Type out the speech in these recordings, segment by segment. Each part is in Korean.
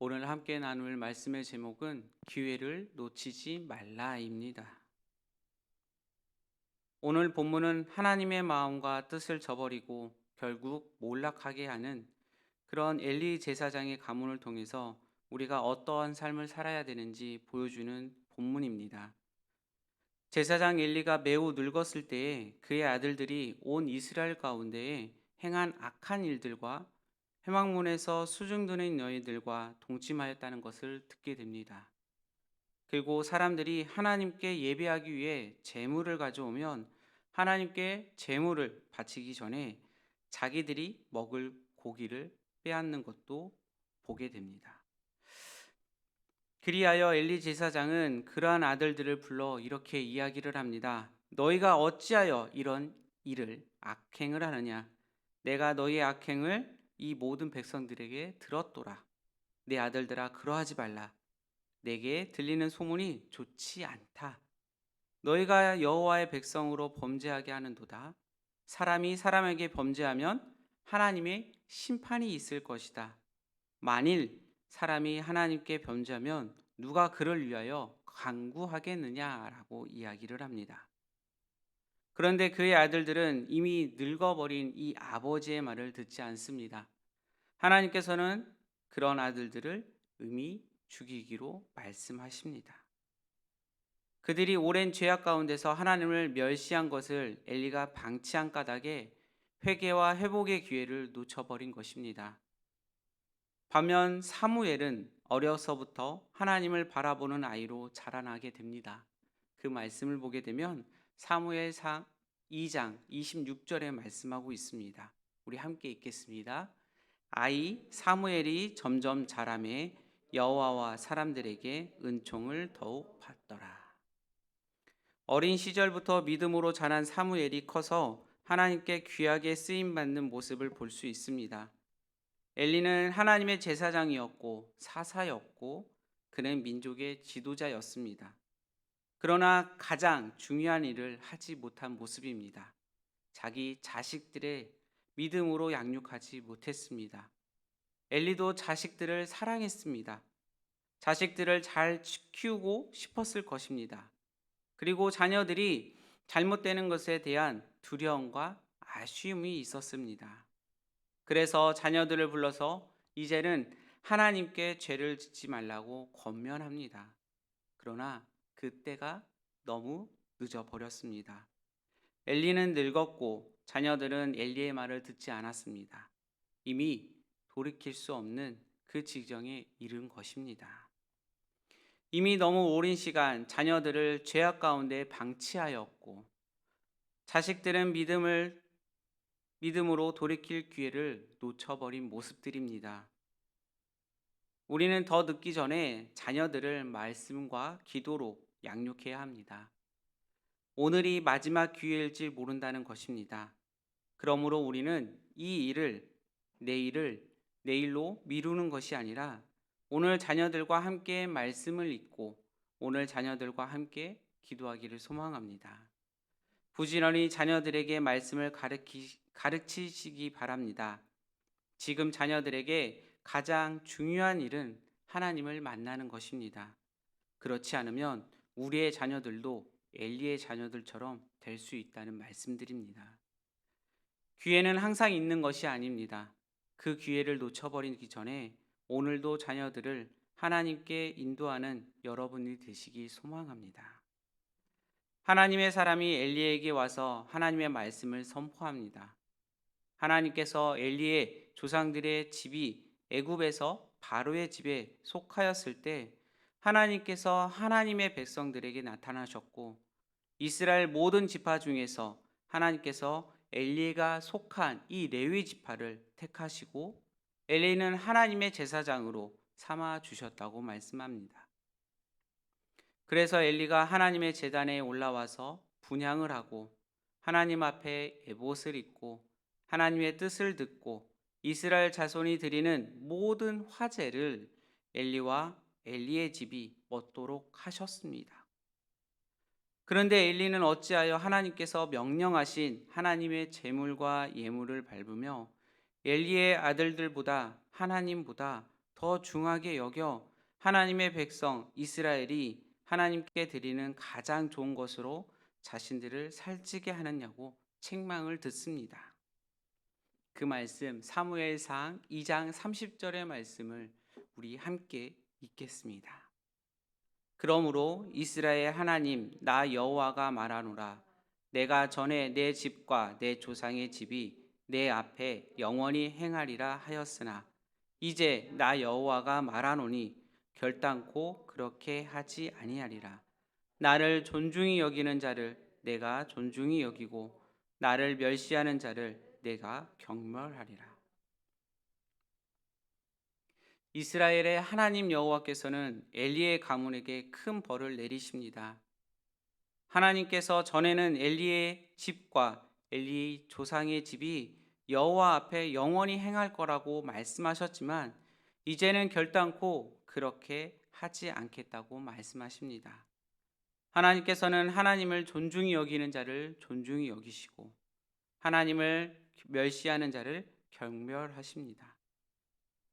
오늘 함께 나눌 말씀의 제목은 기회를 놓치지 말라입니다. 오늘 본문은 하나님의 마음과 뜻을 저버리고 결국 몰락하게 하는 그런 엘리 제사장의 가문을 통해서 우리가 어떠한 삶을 살아야 되는지 보여주는 본문입니다. 제사장 엘리가 매우 늙었을 때에 그의 아들들이 온 이스라엘 가운데에 행한 악한 일들과 회막문에서 수중드는 여인들과 동침하였다는 것을 듣게 됩니다. 그리고 사람들이 하나님께 예배하기 위해 제물을 가져오면 하나님께 제물을 바치기 전에 자기들이 먹을 고기를 빼앗는 것도 보게 됩니다. 그리하여 엘리 제사장은 그러한 아들들을 불러 이렇게 이야기를 합니다. 너희가 어찌하여 이런 일을 악행을 하느냐? 내가 너희의 악행을 이 모든 백성들에게 들었도다. 내 아들들아 그러하지 말라. 내게 들리는 소문이 좋지 않다. 너희가 여호와의 백성으로 범죄하게 하는도다. 사람이 사람에게 범죄하면 하나님의 심판이 있을 것이다. 만일 사람이 하나님께 범죄하면 누가 그를 위하여 간구하겠느냐라고 이야기를 합니다. 그런데 그의 아들들은 이미 늙어버린 이 아버지의 말을 듣지 않습니다. 하나님께서는 그런 아들들을 음히 죽이기로 말씀하십니다. 그들이 오랜 죄악 가운데서 하나님을 멸시한 것을 엘리가 방치한 까닭에 회개와 회복의 기회를 놓쳐버린 것입니다. 반면 사무엘은 어려서부터 하나님을 바라보는 아이로 자라나게 됩니다. 그 말씀을 보게 되면 사무엘상 2장 26절에 말씀하고 있습니다. 우리 함께 읽겠습니다. 아이 사무엘이 점점 자라매 여호와와 사람들에게 은총을 더욱 받더라. 어린 시절부터 믿음으로 자란 사무엘이 커서 하나님께 귀하게 쓰임 받는 모습을 볼 수 있습니다. 엘리는 하나님의 제사장이었고 사사였고 그는 민족의 지도자였습니다. 그러나 가장 중요한 일을 하지 못한 모습입니다. 자기 자식들의 믿음으로 양육하지 못했습니다. 엘리도 자식들을 사랑했습니다. 자식들을 잘 키우고 싶었을 것입니다. 그리고 자녀들이 잘못되는 것에 대한 두려움과 아쉬움이 있었습니다. 그래서 자녀들을 불러서 이제는 하나님께 죄를 짓지 말라고 권면합니다. 그러나 그때가 너무 늦어버렸습니다. 엘리는 늙었고 자녀들은 엘리의 말을 듣지 않았습니다. 이미 돌이킬 수 없는 그 지경에 이른 것입니다. 이미 너무 오랜 시간 자녀들을 죄악 가운데 방치하였고 자식들은 믿음으로 돌이킬 기회를 놓쳐버린 모습들입니다. 우리는 더 늦기 전에 자녀들을 말씀과 기도로 양육해야 합니다. 오늘이 마지막 기회일지 모른다는 것입니다. 그러므로 우리는 이 일을 내일로 미루는 것이 아니라 오늘 자녀들과 함께 말씀을 읽고 오늘 자녀들과 함께 기도하기를 소망합니다. 부지런히 자녀들에게 말씀을 가르치시기 바랍니다. 지금 자녀들에게 가장 중요한 일은 하나님을 만나는 것입니다. 그렇지 않으면 우리의 자녀들도 엘리의 자녀들처럼 될 수 있다는 말씀드립니다. 기회는 항상 있는 것이 아닙니다. 그 기회를 놓쳐버리기 전에 오늘도 자녀들을 하나님께 인도하는 여러분이 되시기 소망합니다. 하나님의 사람이 엘리에게 와서 하나님의 말씀을 선포합니다. 하나님께서 엘리의 조상들의 집이 애굽에서 바로의 집에 속하였을 때 하나님께서 하나님의 백성들에게 나타나셨고 이스라엘 모든 지파 중에서 하나님께서 엘리가 속한 이 레위 지파를 택하시고 엘리는 하나님의 제사장으로 삼아 주셨다고 말씀합니다. 그래서 엘리가 하나님의 제단에 올라와서 분향을 하고 하나님 앞에 에봇을 입고 하나님의 뜻을 듣고 이스라엘 자손이 드리는 모든 화제를 엘리와 엘리의 집이 먹도록 하셨습니다. 그런데 엘리는 어찌하여 하나님께서 명령하신 하나님의 제물과 예물을 밟으며 엘리의 아들들보다 하나님보다 더 중하게 여겨 하나님의 백성 이스라엘이 하나님께 드리는 가장 좋은 것으로 자신들을 살찌게 하느냐고 책망을 듣습니다. 그 말씀 사무엘상 2장 30절의 말씀을 우리 함께 읽겠습니다. 그러므로 이스라엘 하나님 나 여호와가 말하노라 내가 전에 내 집과 내 조상의 집이 내 앞에 영원히 행하리라 하였으나 이제 나 여호와가 말하노니 결단코 그렇게 하지 아니하리라. 나를 존중히 여기는 자를 내가 존중히 여기고 나를 멸시하는 자를 내가 경멸하리라. 이스라엘의 하나님 여호와께서는 엘리의 가문에게 큰 벌을 내리십니다. 하나님께서 전에는 엘리의 집과 엘리의 조상의 집이 여호와 앞에 영원히 행할 거라고 말씀하셨지만 이제는 결단코 그렇게 하지 않겠다고 말씀하십니다. 하나님께서는 하나님을 존중히 여기는 자를 존중히 여기시고 하나님을 멸시하는 자를 경멸하십니다.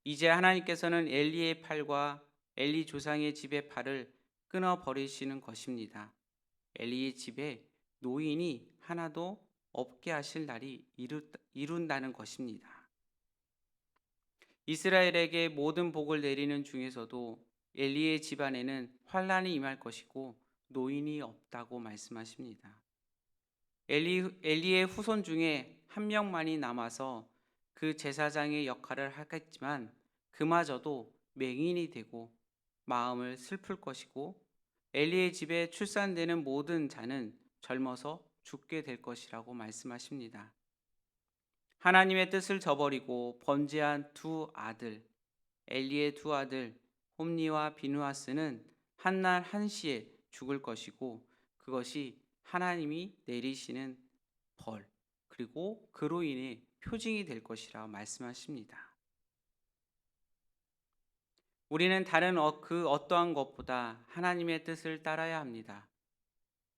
이제 하나님께서는 엘리의 팔과 엘리 조상의 집의 팔을 끊어 버리시는 것입니다. 엘리의 집에 노인이 하나도 없게 하실 날이 이룬다는 것입니다. 이스라엘에게 모든 복을 내리는 중에서도 엘리의 집안에는 환란이 임할 것이고 노인이 없다고 말씀하십니다. 엘리의 후손 중에 한 명만이 남아서 그 제사장의 역할을 하겠지만 그마저도 맹인이 되고 마음을 슬플 것이고 엘리의 집에 출산되는 모든 자는 젊어서 죽게 될 것이라고 말씀하십니다. 하나님의 뜻을 저버리고 번제한 두 아들, 엘리의 두 아들 홈니와 비누아스는 한날 한시에 죽을 것이고 그것이 하나님이 내리시는 벌 그리고 그로 인해 표징이 될 것이라 말씀하십니다. 우리는 다른 그 어떠한 것보다 하나님의 뜻을 따라야 합니다.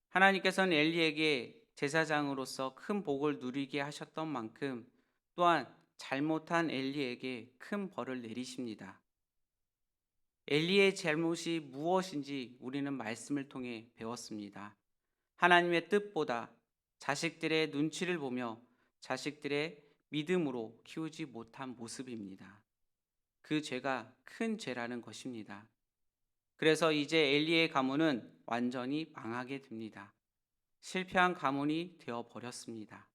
하나님께서는 엘리에게 제사장으로서 큰 복을 누리게 하셨던 만큼 또한 잘못한 엘리에게 큰 벌을 내리십니다. 엘리의 잘못이 무엇인지 우리는 말씀을 통해 배웠습니다. 하나님의 뜻보다 자식들의 눈치를 보며 자식들의 믿음으로 키우지 못한 모습입니다. 그 죄가 큰 죄라는 것입니다. 그래서 이제 엘리의 가문은 완전히 망하게 됩니다. 실패한 가문이 되어 버렸습니다.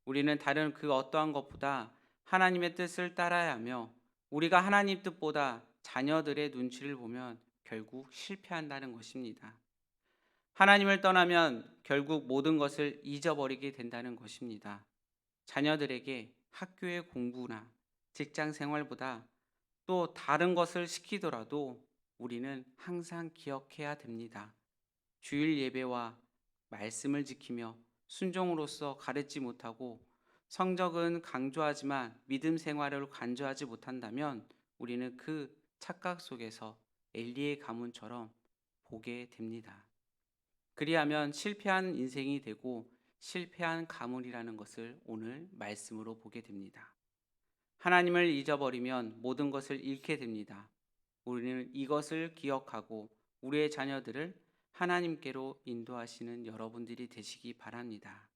우리는 다른 그 어떠한 것보다 하나님의 뜻을 따라야 하며 우리가 하나님 뜻보다 자녀들의 눈치를 보면 결국 실패한다는 것입니다. 하나님을 떠나면 결국 모든 것을 잊어버리게 된다는 것입니다. 자녀들에게 학교의 공부나 직장 생활보다 또 다른 것을 시키더라도 우리는 항상 기억해야 됩니다. 주일 예배와 말씀을 지키며 순종으로서 가르치 못하고 성적은 강조하지만 믿음 생활을 간주하지 못한다면 우리는 그 착각 속에서 엘리의 가문처럼 보게 됩니다. 그리하면 실패한 인생이 되고 실패한 가문이라는 것을 오늘 말씀으로 보게 됩니다. 하나님을 잊어버리면 모든 것을 잃게 됩니다. 우리는 이것을 기억하고 우리의 자녀들을 하나님께로 인도하시는 여러분들이 되시기 바랍니다.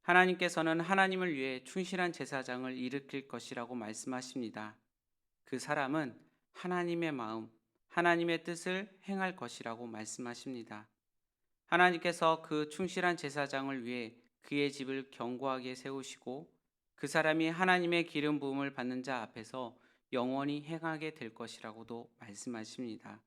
하나님께서는 하나님을 위해 충실한 제사장을 일으킬 것이라고 말씀하십니다. 그 사람은 하나님의 마음, 하나님의 뜻을 행할 것이라고 말씀하십니다. 하나님께서 그 충실한 제사장을 위해 그의 집을 견고하게 세우시고 그 사람이 하나님의 기름 부음을 받는 자 앞에서 영원히 행하게 될 것이라고도 말씀하십니다.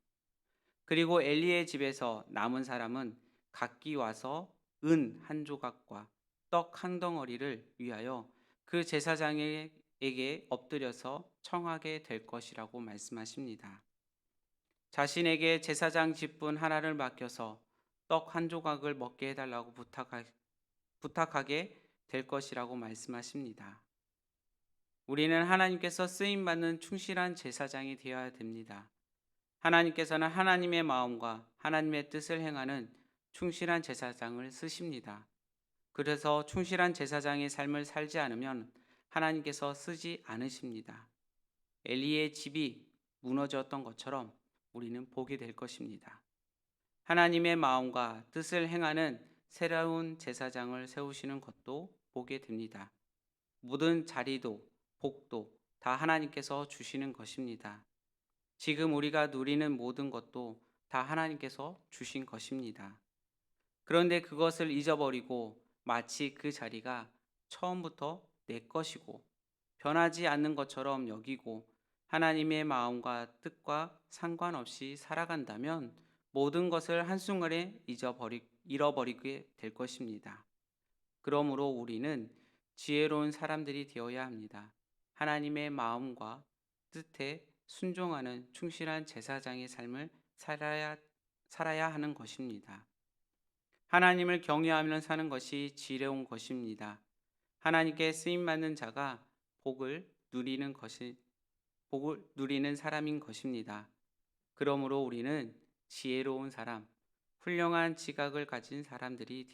그리고 엘리의 집에서 남은 사람은 각기 와서 은 한 조각과 떡 한 덩어리를 위하여 그 제사장에게 엎드려서 청하게 될 것이라고 말씀하십니다. 자신에게 제사장 직분 하나를 맡겨서 떡 한 조각을 먹게 해달라고 부탁하게 될 것이라고 말씀하십니다. 우리는 하나님께서 쓰임받는 충실한 제사장이 되어야 됩니다. 하나님께서는 하나님의 마음과 하나님의 뜻을 행하는 충실한 제사장을 쓰십니다. 그래서 충실한 제사장의 삶을 살지 않으면 하나님께서 쓰지 않으십니다. 엘리의 집이 무너졌던 것처럼 우리는 보게 될 것입니다. 하나님의 마음과 뜻을 행하는 새로운 제사장을 세우시는 것도 보게 됩니다. 모든 자리도 복도 다 하나님께서 주시는 것입니다. 지금 우리가 누리는 모든 것도 다 하나님께서 주신 것입니다. 그런데 그것을 잊어버리고 마치 그 자리가 처음부터 내 것이고 변하지 않는 것처럼 여기고 하나님의 마음과 뜻과 상관없이 살아간다면 모든 것을 한순간에 잃어버리게 될 것입니다. 그러므로 우리는 지혜로운 사람들이 되어야 합니다. 하나님의 마음과 뜻에 순종하는 충실한 제사장의 삶을 살아야 하는 것입니다. 하나님을 경외하며 사는 것이 지혜로운 것입니다. 하나님께 쓰임 받는 자가 복을 누리는 사람인 것입니다. 그러므로 우리는 지혜로운 사람, 훌륭한 지각을 가진 사람들이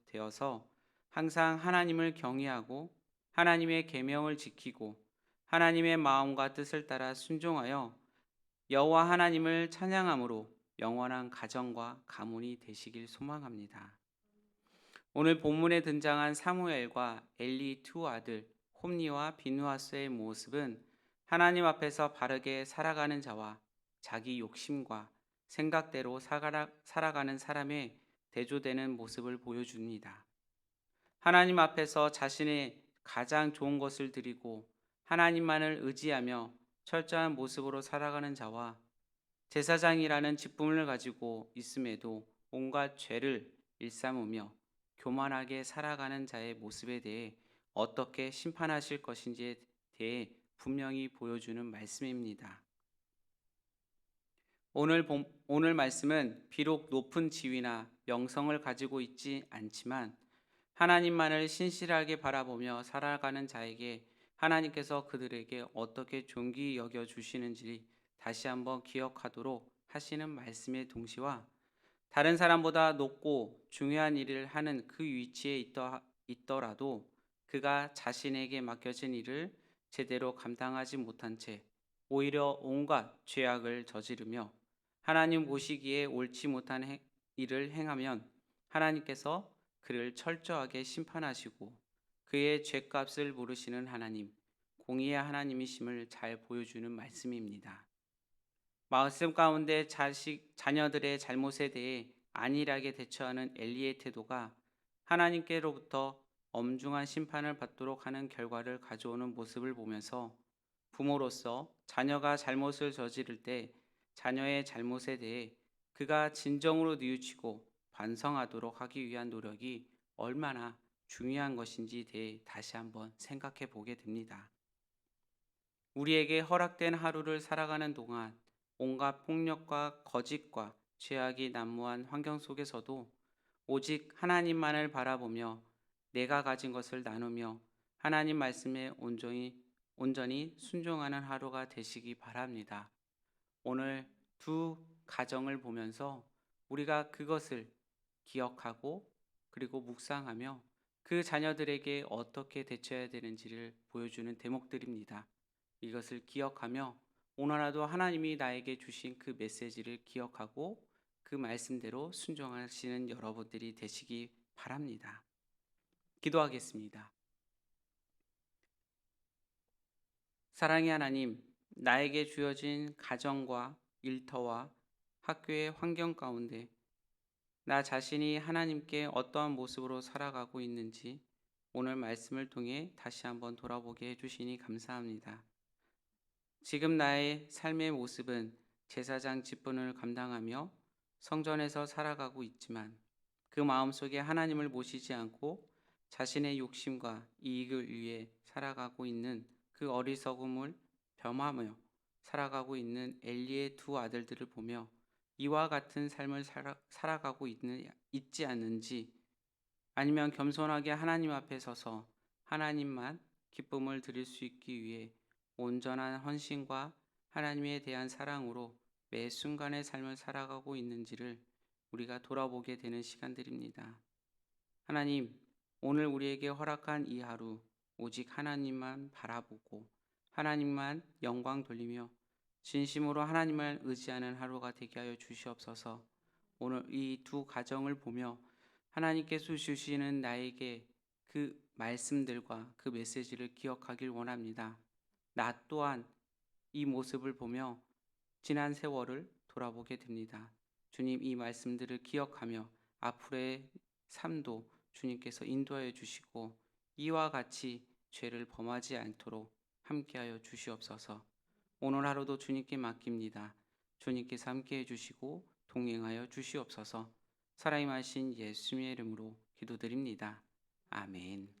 되어서 항상 하나님을 경외하고 하나님의 계명을 지키고 하나님의 마음과 뜻을 따라 순종하여 여호와 하나님을 찬양함으로 영원한 가정과 가문이 되시길 소망합니다. 오늘 본문에 등장한 사무엘과 엘리 두 아들 홈니와 비누하스의 모습은 하나님 앞에서 바르게 살아가는 자와 자기 욕심과 생각대로 살아가는 사람의 대조되는 모습을 보여줍니다. 하나님 앞에서 자신의 가장 좋은 것을 드리고 하나님만을 의지하며 철저한 모습으로 살아가는 자와 제사장이라는 직분을 가지고 있음에도 온갖 죄를 일삼으며 교만하게 살아가는 자의 모습에 대해 어떻게 심판하실 것인지에 대해 분명히 보여주는 말씀입니다. 오늘 말씀은 비록 높은 지위나 명성을 가지고 있지 않지만 하나님만을 신실하게 바라보며 살아가는 자에게 하나님께서 그들에게 어떻게 존귀 여겨 주시는지 다시 한번 기억하도록 하시는 말씀의 동시와 다른 사람보다 높고 중요한 일을 하는 그 위치에 있더라도 그가 자신에게 맡겨진 일을 제대로 감당하지 못한 채 오히려 온갖 죄악을 저지르며 하나님 보시기에 옳지 못한 일을 행하면 하나님께서 그를 철저하게 심판하시고 그의 죄값을 물으시는 하나님, 공의의 하나님이심을 잘 보여주는 말씀입니다. 말씀 가운데 자녀들의 잘못에 대해 안일하게 대처하는 엘리의 태도가 하나님께로부터 엄중한 심판을 받도록 하는 결과를 가져오는 모습을 보면서 부모로서 자녀가 잘못을 저지를 때 자녀의 잘못에 대해 그가 진정으로 뉘우치고 반성하도록 하기 위한 노력이 얼마나 중요한 것인지에 대해 다시 한번 생각해 보게 됩니다. 우리에게 허락된 하루를 살아가는 동안 온갖 폭력과 거짓과 죄악이 난무한 환경 속에서도 오직 하나님만을 바라보며 내가 가진 것을 나누며 하나님 말씀에 온전히 순종하는 하루가 되시기 바랍니다. 오늘 두 가정을 보면서 우리가 그것을 기억하고 그리고 묵상하며 그 자녀들에게 어떻게 대처해야 되는지를 보여주는 대목들입니다. 이것을 기억하며 오늘라도 하나님이 나에게 주신 그 메시지를 기억하고 그 말씀대로 순종하시는 여러분들이 되시기 바랍니다. 기도하겠습니다. 사랑의 하나님, 나에게 주어진 가정과 일터와 학교의 환경 가운데 나 자신이 하나님께 어떠한 모습으로 살아가고 있는지 오늘 말씀을 통해 다시 한번 돌아보게 해주시니 감사합니다. 지금 나의 삶의 모습은 제사장 직분을 감당하며 성전에서 살아가고 있지만 그 마음속에 하나님을 모시지 않고 자신의 욕심과 이익을 위해 살아가고 있는 그 어리석음을 겸하며 살아가고 있는 엘리의 두 아들들을 보며 이와 같은 삶을 살아가고 있지 않는지, 아니면 겸손하게 하나님 앞에 서서 하나님만 기쁨을 드릴 수 있기 위해 온전한 헌신과 하나님에 대한 사랑으로 매 순간의 삶을 살아가고 있는지를 우리가 돌아보게 되는 시간들입니다. 하나님, 오늘 우리에게 허락한 이 하루 오직 하나님만 바라보고 하나님만 영광 돌리며 진심으로 하나님을 의지하는 하루가 되게 하여 주시옵소서. 오늘 이 두 가정을 보며 하나님께서 주시는 나에게 그 말씀들과 그 메시지를 기억하길 원합니다. 나 또한 이 모습을 보며 지난 세월을 돌아보게 됩니다. 주님, 이 말씀들을 기억하며 앞으로의 삶도 주님께서 인도하여 주시고 이와 같이 죄를 범하지 않도록 함께하여 주시옵소서. 오늘 하루도 주님께 맡깁니다. 주님께서 함께해 주시고 동행하여 주시옵소서. 살아임하신 예수님의 이름으로 기도드립니다. 아멘.